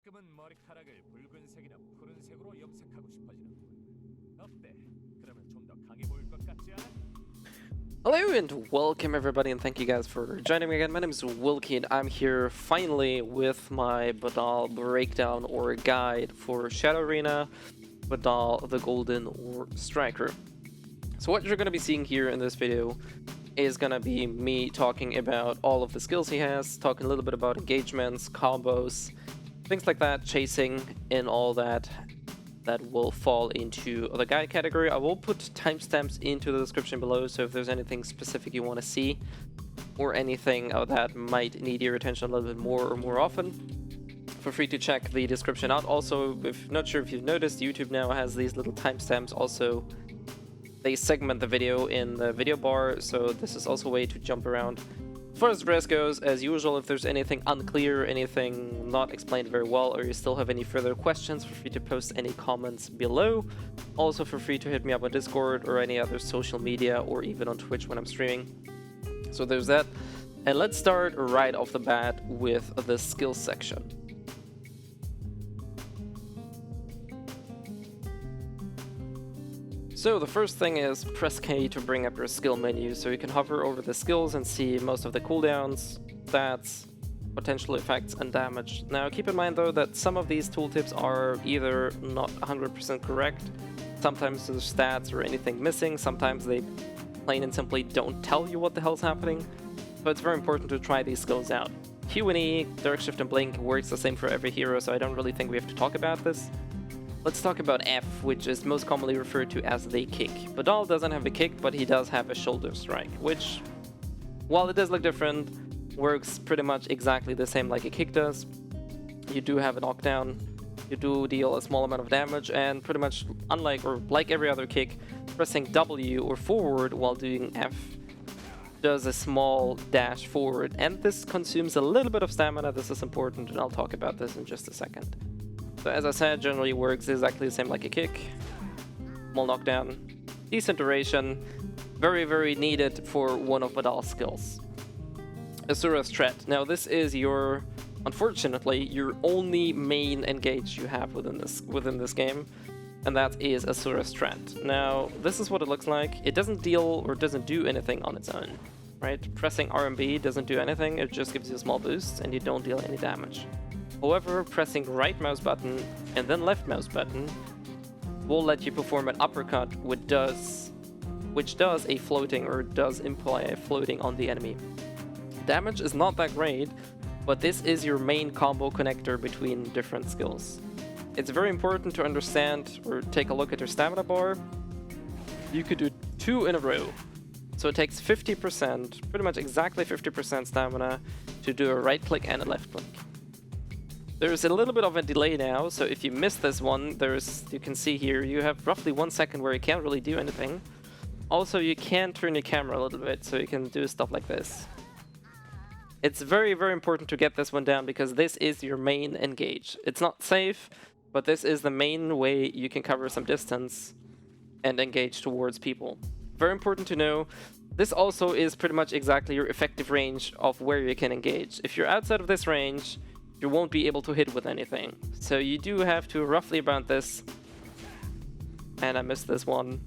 가끔은 머리카락을 붉은색이나 푸른색으로 염색하고 싶어지는군. 어때? 그러면 좀 더 강해 보일 것 같지 않아? Hello and welcome everybody, and thank you guys for joining me again. My name is Wilkie and I'm here finally with my Badal breakdown or guide for Shadow Arena, Badal the Golden or Striker. So what you're going to be seeing here in this video is going to be me talking about all of the skills he has, talking a little bit about engagements, combos, things like that, chasing and all that will fall into the guide category. I will put timestamps into the description below, so if there's anything specific you want to see or anything that might need your attention a little bit more or more often, feel free to check the description out. Also, if not sure if you've noticed, YouTube now has these little timestamps. Also, they segment the video in the video bar, so this is also a way to jump around. As far as the rest goes, as usual, if there's anything unclear, anything not explained very well, or you still have any further questions, feel free to post any comments below. Also, feel free to hit me up on Discord or any other social media, or even on Twitch when I'm streaming. So there's that. And let's start right off the bat with the skills section. So the first thing is press K to bring up your skill menu, so you can hover over the skills and see most of the cooldowns, stats, potential effects and damage. Now keep in mind though that some of these tooltips are either not 100% correct, sometimes there's stats or anything missing, sometimes they plain and simply don't tell you what the hell's happening, so it's very important to try these skills out. Q and E, Direct Shift and Blink works the same for every hero, so I don't really think we have to talk about this. Let's talk about F, which is most commonly referred to as the kick. Badal doesn't have a kick, but he does have a shoulder strike, which, while it does look different, works pretty much exactly the same like a kick does. You do have a knockdown, you do deal a small amount of damage, and pretty much unlike or like every other kick, pressing W or forward while doing F does a small dash forward, and this consumes a little bit of stamina. This is important, and I'll talk about this in just a second. So as I said, generally works exactly the same like a kick. Small knockdown, decent duration, very, very needed for one of Badal's skills. Asura's Threat. Now this is your, unfortunately, your only main engage you have within this game, and that is Asura's Threat. Now this is what it looks like. It doesn't deal or doesn't do anything on its own, right? Pressing RMB doesn't do anything, it just gives you a small boost and you don't deal any damage. However, pressing right mouse button and then left mouse button will let you perform an uppercut, which does a floating or does imply a floating on the enemy. Damage is not that great, but this is your main combo connector between different skills. It's very important to understand or take a look at your stamina bar. You could do 2 in a row. So it takes 50%, pretty much exactly 50% stamina to do a right click and a left click. There's a little bit of a delay now, so if you miss this one, you can see here, you have roughly 1 second where you can't really do anything. Also, you can turn your camera a little bit, so you can do stuff like this. It's very, very important to get this one down, because this is your main engage. It's not safe, but this is the main way you can cover some distance and engage towards people. Very important to know, this also is pretty much exactly your effective range of where you can engage. If you're outside of this range, you won't be able to hit with anything. So you do have to roughly about this. And I missed this one.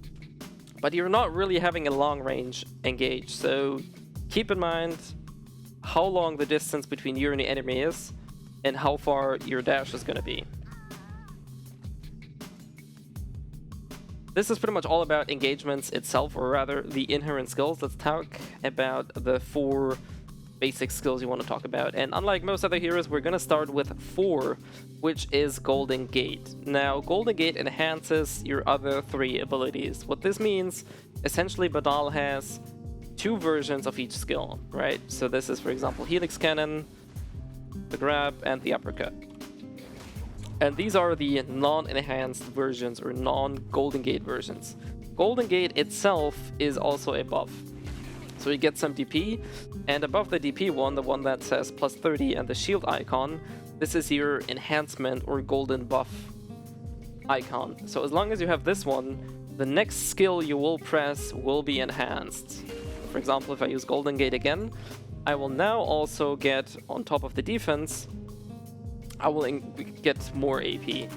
But you're not really having a long range engage. So keep in mind how long the distance between you and the enemy is and how far your dash is going to be. This is pretty much all about engagements itself, or rather the inherent skills. Let's talk about the 4 basic skills you want to talk about, and unlike most other heroes, we're gonna start with 4, which is Golden Gate. Now Golden Gate enhances your other 3 abilities. What this means, essentially Badal has 2 versions of each skill, right? So this is, for example, Helix Cannon, the grab, and the uppercut. And these are the non-enhanced versions or non-Golden Gate versions. Golden Gate itself is also a buff. So you get some DP, and above the DP one, the one that says plus 30 and the shield icon, this is your enhancement or golden buff icon. So as long as you have this one, the next skill you will press will be enhanced. For example, if I use Golden Gate again, I will now also get, on top of the defense, I will get more AP.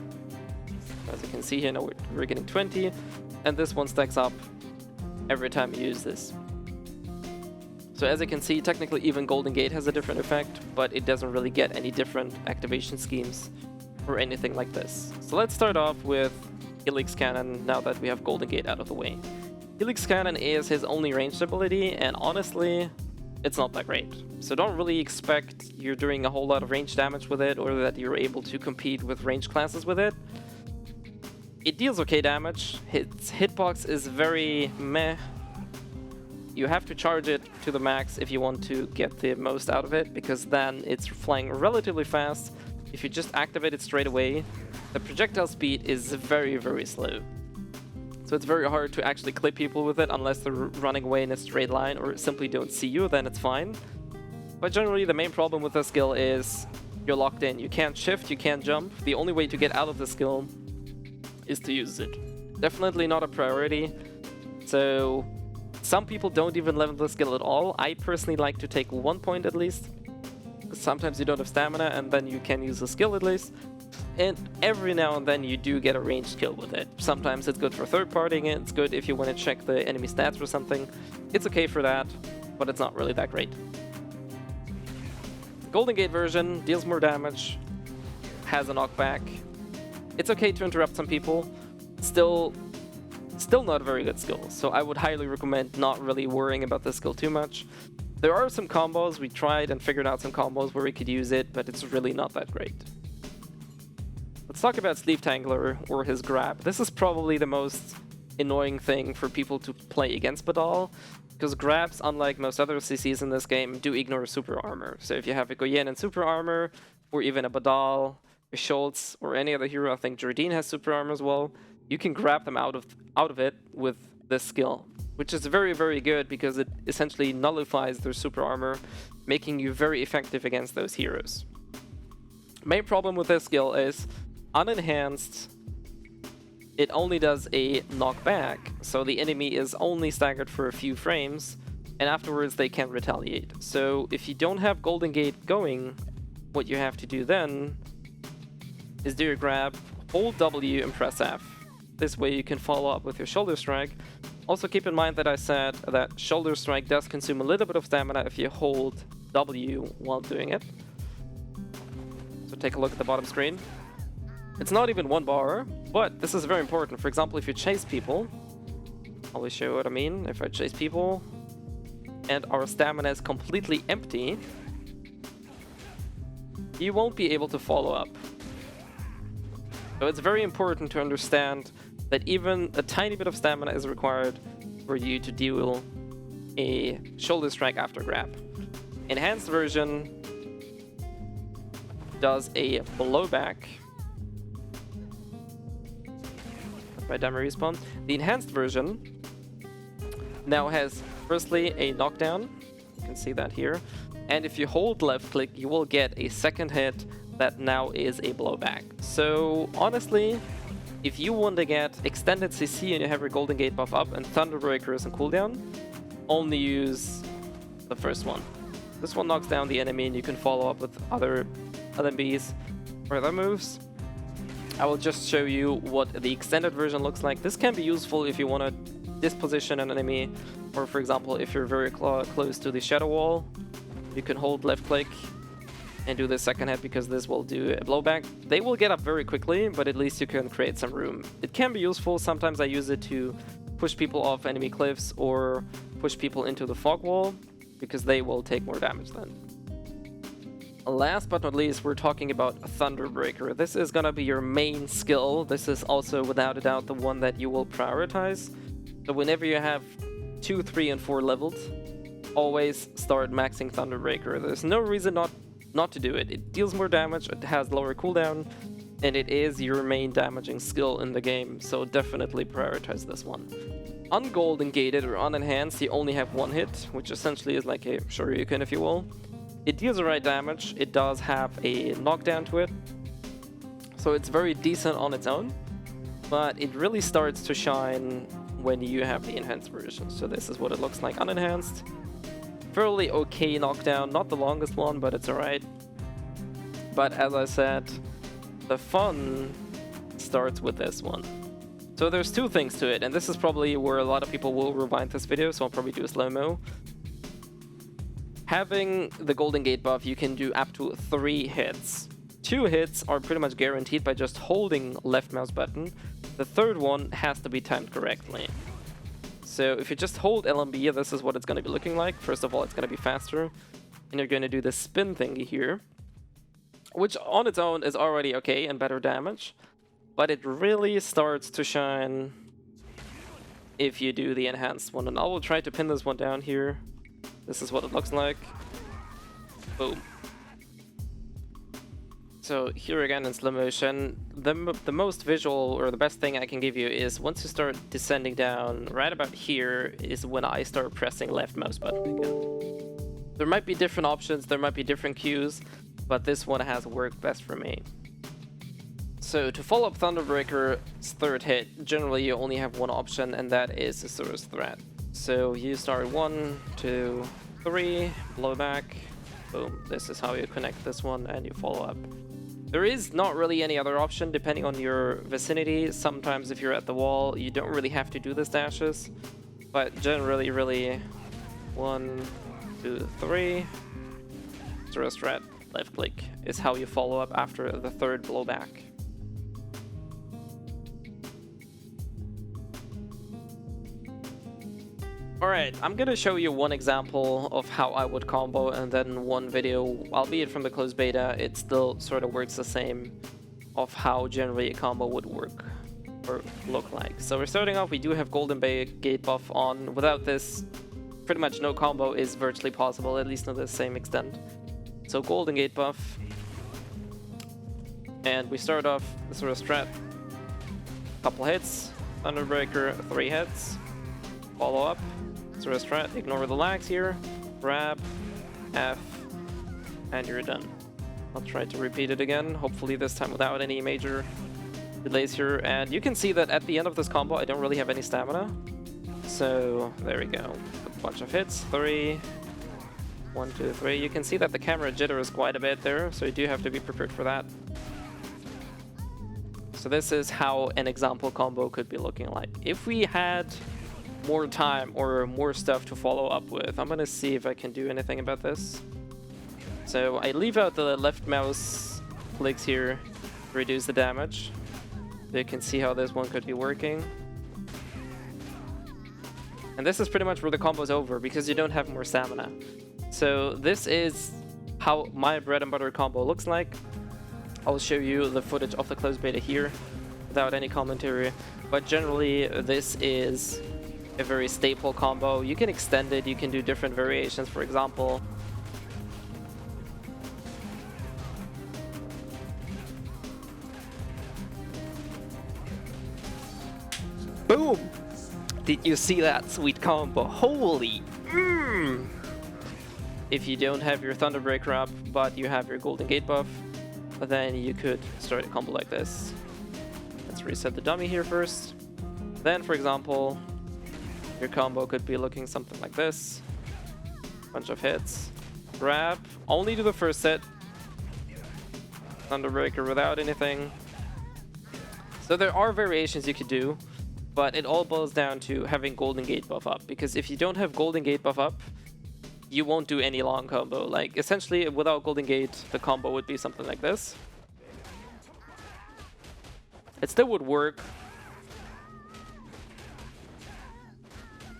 As you can see here, now we're getting 20, and this one stacks up every time you use this. So as you can see, technically even Golden Gate has a different effect, but it doesn't really get any different activation schemes or anything like this. So let's start off with Helix Cannon now that we have Golden Gate out of the way. Helix Cannon is his only ranged ability, and honestly, it's not that great. So don't really expect you're doing a whole lot of range damage with it, or that you're able to compete with range classes with it. It deals okay damage. Its hitbox is very meh. You have to charge it to the max if you want to get the most out of it, because then it's flying relatively fast. If you just activate it straight away, the projectile speed is very, very slow. So it's very hard to actually clip people with it unless they're running away in a straight line or simply don't see you, then it's fine. But generally the main problem with this skill is you're locked in. You can't shift, you can't jump. The only way to get out of the skill is to use it. Definitely not a priority. So some people don't even level the skill at all. I personally like to take 1 point at least, because sometimes you don't have stamina and then you can use the skill at least. And every now and then you do get a ranged kill with it. Sometimes it's good for third partying it, it's good if you want to check the enemy stats or something. It's okay for that, but it's not really that great. Golden Gate version deals more damage, has a knockback. It's okay to interrupt some people. Still not a very good skill, so I would highly recommend not really worrying about this skill too much. There are some combos, we tried and figured out some combos where we could use it, but it's really not that great. Let's talk about Sleeve Tangler, or his grab. This is probably the most annoying thing for people to play against Badal, because grabs, unlike most other CCs in this game, do ignore super armor. So if you have a Goyen in super armor, or even a Badal, a Schultz, or any other hero, I think Jardine has super armor as well, you can grab them out of it with this skill, which is very, very good because it essentially nullifies their super armor, making you very effective against those heroes. Main problem with this skill is unenhanced, it only does a knockback, so the enemy is only staggered for a few frames, and afterwards they can't retaliate. So if you don't have Golden Gate going, what you have to do then is do your grab, hold W and press F. This way you can follow up with your Shoulder Strike. Also keep in mind that I said that Shoulder Strike does consume a little bit of stamina if you hold W while doing it. So take a look at the bottom screen. It's not even 1 bar, but this is very important. For example, if you chase people, I'll show you what I mean. If I chase people and our stamina is completely empty, you won't be able to follow up. So it's very important to understand that even a tiny bit of stamina is required for you to deal a Shoulder Strike after grab. Enhanced version does a blowback. By demo respawn. The enhanced version now has firstly a knockdown. You can see that here. And if you hold left click, you will get a second hit that now is a blowback. So honestly, if you want to get extended CC and you have your Golden Gate buff up and Thunderbreaker is on cooldown, only use the first one. This one knocks down the enemy and you can follow up with other LMBs or other moves. I will just show you what the extended version looks like. This can be useful if you want to disposition an enemy, or for example, if you're very close to the shadow wall, you can hold left click and do the second hit because this will do a blowback. They will get up very quickly, but at least you can create some room. It can be useful. Sometimes I use it to push people off enemy cliffs or push people into the fog wall because they will take more damage then. Last but not least, we're talking about Thunderbreaker. This is gonna be your main skill. This is also without a doubt the one that you will prioritize. So whenever you have 2, 3, and 4 leveled, always start maxing Thunderbreaker. There's no reason not to do it. It deals more damage, it has lower cooldown, and it is your main damaging skill in the game, so definitely prioritize this one. Ungolden gated or unenhanced, you only have 1 hit, which essentially is like a Shoryuken, if you will. It deals the right damage, it does have a knockdown to it, so it's very decent on its own, but it really starts to shine when you have the enhanced version. So this is what it looks like unenhanced. Fairly okay knockdown, not the longest one, but it's alright. but as I said, the fun starts with this one. So there's two things to it, and this is probably where a lot of people will rewind this video, so I'll probably do a slow-mo. Having the Golden Gate buff, you can do up to 3 hits. 2 hits are pretty much guaranteed by just holding left mouse button. The third one has to be timed correctly. So if you just hold LMB, this is what it's going to be looking like. First of all, it's going to be faster. And you're going to do the spin thingy here, which on its own is already okay and better damage. But it really starts to shine if you do the enhanced one. And I will try to pin this one down here. This is what it looks like. Boom. So here again in slow motion, the most visual or the best thing I can give you is once you start descending down, right about here is when I start pressing left mouse button again. There might be different options, there might be different cues, but this one has worked best for me. So to follow up Thunderbreaker's third hit, generally you only have one option, and that is Asura's Threat. So you start 1, 2, 3, blow back, boom. This is how you connect this one, and you follow up. There is not really any other option depending on your vicinity. Sometimes if you're at the wall, you don't really have to do this dashes, but generally really 1, 2, 3, Asura's Threat, left click is how you follow up after the third blowback. Alright, I'm gonna show you one example of how I would combo, and then one video, albeit from the closed beta, it still sort of works the same of how generally a combo would work or look like. So we're starting off, we do have Golden Gate buff on. Without this, pretty much no combo is virtually possible, at least not to the same extent. So Golden Gate buff, and we start off the sort of strat, couple hits, Thunderbreaker, 3 hits, follow up, sort of strat, ignore the lags here, grab, F, and you're done. I'll try to repeat it again, hopefully this time without any major delays here, and you can see that at the end of this combo I don't really have any stamina. So there we go, a bunch of hits, 3, 1, 2, 3. You can see that the camera jitters quite a bit there, so you do have to be prepared for that. So this is how an example combo could be looking like. If we had more time or more stuff to follow up with, I'm gonna see if I can do anything about this. So I leave out the left mouse clicks here to reduce the damage. So you can see how this one could be working. And this is pretty much where the combo is over because you don't have more stamina. So this is how my bread and butter combo looks like. I'll show you the footage of the closed beta here without any commentary, but generally this is a very staple combo. You can extend it, you can do different variations, for example. Boom! Did you see that sweet combo? Holy! If you don't have your Thunderbreaker up, but you have your Golden Gate buff, then you could start a combo like this. Let's reset the dummy here first. Then, for example, your combo could be looking something like this. Bunch of hits. Grab. Only do the first hit. Thunderbreaker without anything. So there are variations you could do, but it all boils down to having Golden Gate buff up. Because if you don't have Golden Gate buff up, you won't do any long combo. Like, essentially, without Golden Gate, the combo would be something like this. It still would work,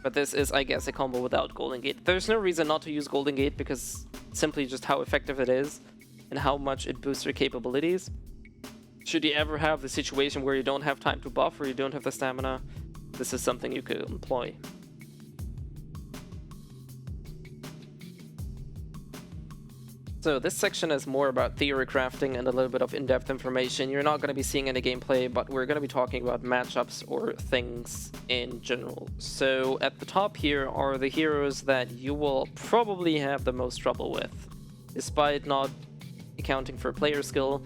but this is, I guess, a combo without Golden Gate. There's no reason not to use Golden Gate because simply just how effective it is and how much it boosts your capabilities. Should you ever have the situation where you don't have time to buff or you don't have the stamina, this is something you could employ. So this section is more about theory crafting and a little bit of in-depth information. You're not going to be seeing any gameplay, but we're going to be talking about matchups or things in general. So at the top here are the heroes that you will probably have the most trouble with. Despite not accounting for player skill,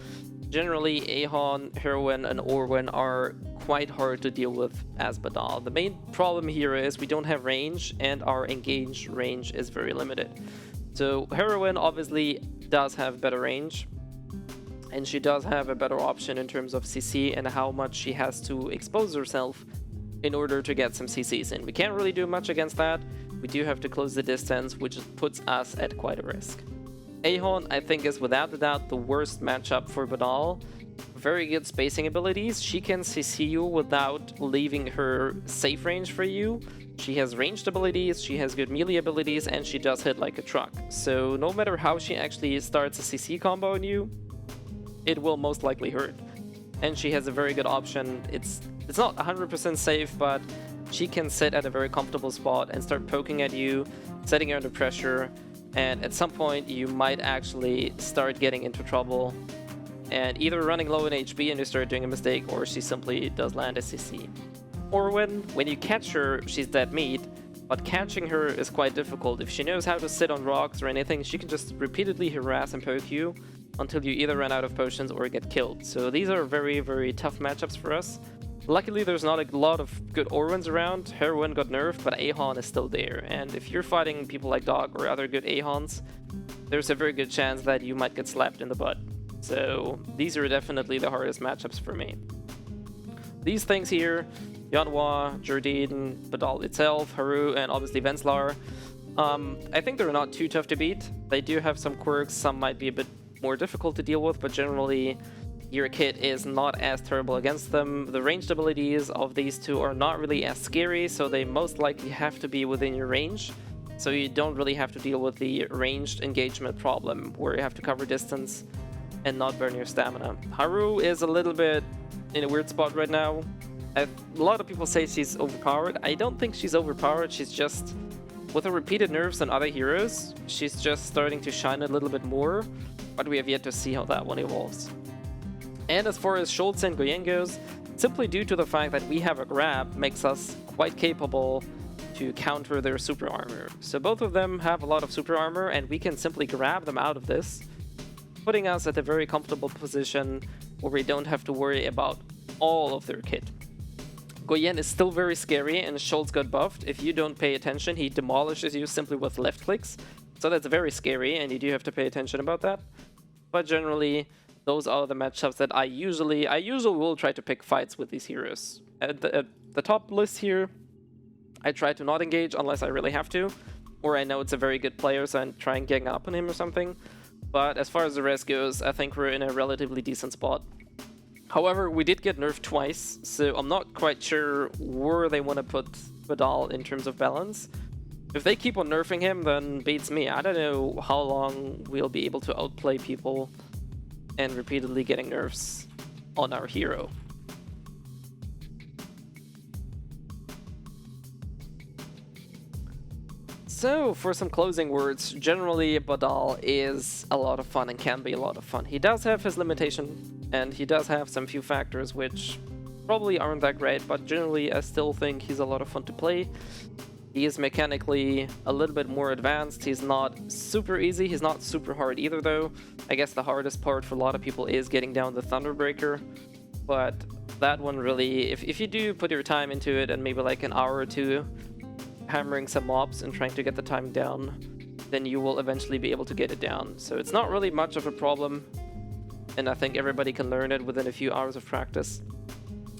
generally Ahon, Heroine, and Orwin are quite hard to deal with as Badal. The main problem here is we don't have range, and our engaged range is very limited. So Heroine obviously does have better range, And she does have a better option in terms of CC and how much she has to expose herself in order to get some CCs in. We can't really do much against that. We do have to close the distance, which puts us at quite a risk. Ahon, I think, is without a doubt the worst matchup for Badal. Very good spacing abilities. She can CC you without leaving her safe range for you. She has ranged abilities, she has good melee abilities, and she does hit like a truck. So no matter how she actually starts a CC combo on you, it will most likely hurt. And she has a very good option. It's not 100% safe, but she can sit at a very comfortable spot and start poking at you, setting you under pressure, and at some point you might actually start getting into trouble and either running low in HP and you start doing a mistake, or she simply does land a CC. Or when you catch her, she's dead meat, but catching her is quite difficult. If she knows how to sit on rocks or anything, she can just repeatedly harass and poke you until you either run out of potions or get killed. So these are very, very tough matchups for us. Luckily, there's not a lot of good Orwins around. Heroine got nerfed, but Ahon is still there. And if you're fighting people like Dog or other good Ahons, there's a very good chance that you might get slapped in the butt. So these are definitely the hardest matchups for me. These things here, Yanhua, Jardine, Badal itself, Haru, and obviously Venslar, I think they're not too tough to beat. They do have some quirks, some might be a bit more difficult to deal with, but generally your kit is not as terrible against them. The ranged abilities of these two are not really as scary, so they most likely have to be within your range. So you don't really have to deal with the ranged engagement problem, where you have to cover distance and not burn your stamina. Haru is a little bit in a weird spot right now. A lot of people say she's overpowered. I don't think she's overpowered, she's just, with her repeated nerfs on other heroes, she's just starting to shine a little bit more, but we have yet to see how that one evolves. And as far as Schultz and Goyen goes, simply due to the fact that we have a grab makes us quite capable to counter their super armor. So both of them have a lot of super armor, and we can simply grab them out of this, putting us at a very comfortable position where we don't have to worry about all of their kit. Goyen is still very scary, and Schultz got buffed. If you don't pay attention, he demolishes you simply with left clicks. So that's very scary, and you do have to pay attention about that. But generally, those are the matchups that I usually will try to pick fights with these heroes. At the top list here, I try to not engage unless I really have to, or I know it's a very good player, so I try and gang up on him or something. But as far as the rest goes, I think we're in a relatively decent spot. However, we did get nerfed twice, so I'm not quite sure where they want to put Badal in terms of balance. If they keep on nerfing him, then beats me. I don't know how long we'll be able to outplay people and repeatedly getting nerfs on our hero. So, for some closing words, generally Badal is a lot of fun and can be a lot of fun. He does have his limitation, and he does have some few factors which probably aren't that great, but generally I still think he's a lot of fun to play. He is mechanically a little bit more advanced. He's not super easy, he's not super hard either though. I guess the hardest part for a lot of people is getting down the Thunderbreaker, but that one really, if you do put your time into it and maybe like an hour or two hammering some mobs and trying to get the time down, then you will eventually be able to get it down. So it's not really much of a problem, and I think everybody can learn it within a few hours of practice.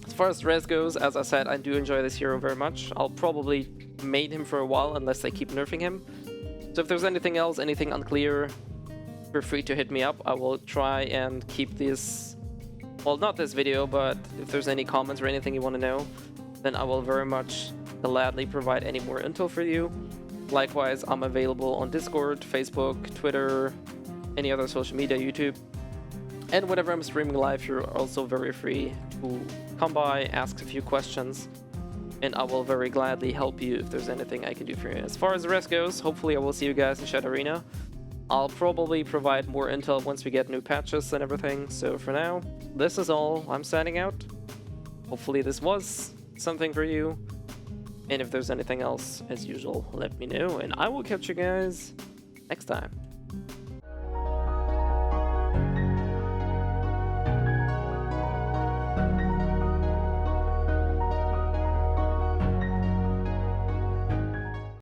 As far as res goes, as I said, I do enjoy this hero very much. I'll probably main him for a while unless they keep nerfing him. So if there's anything else, anything unclear, feel free to hit me up. I will try and keep this, well, not this video, but if there's any comments or anything you want to know, then I will very much gladly provide any more intel for you. Likewise, I'm available on Discord, Facebook, Twitter, any other social media, YouTube. And whenever I'm streaming live, you're also very free to come by, ask a few questions, and I will very gladly help you if there's anything I can do for you. As far as the rest goes, hopefully I will see you guys in Shadow Arena. I'll probably provide more intel once we get new patches and everything. So for now, this is all. I'm signing out. Hopefully this was something for you. And if there's anything else, as usual, let me know, and I will catch you guys next time.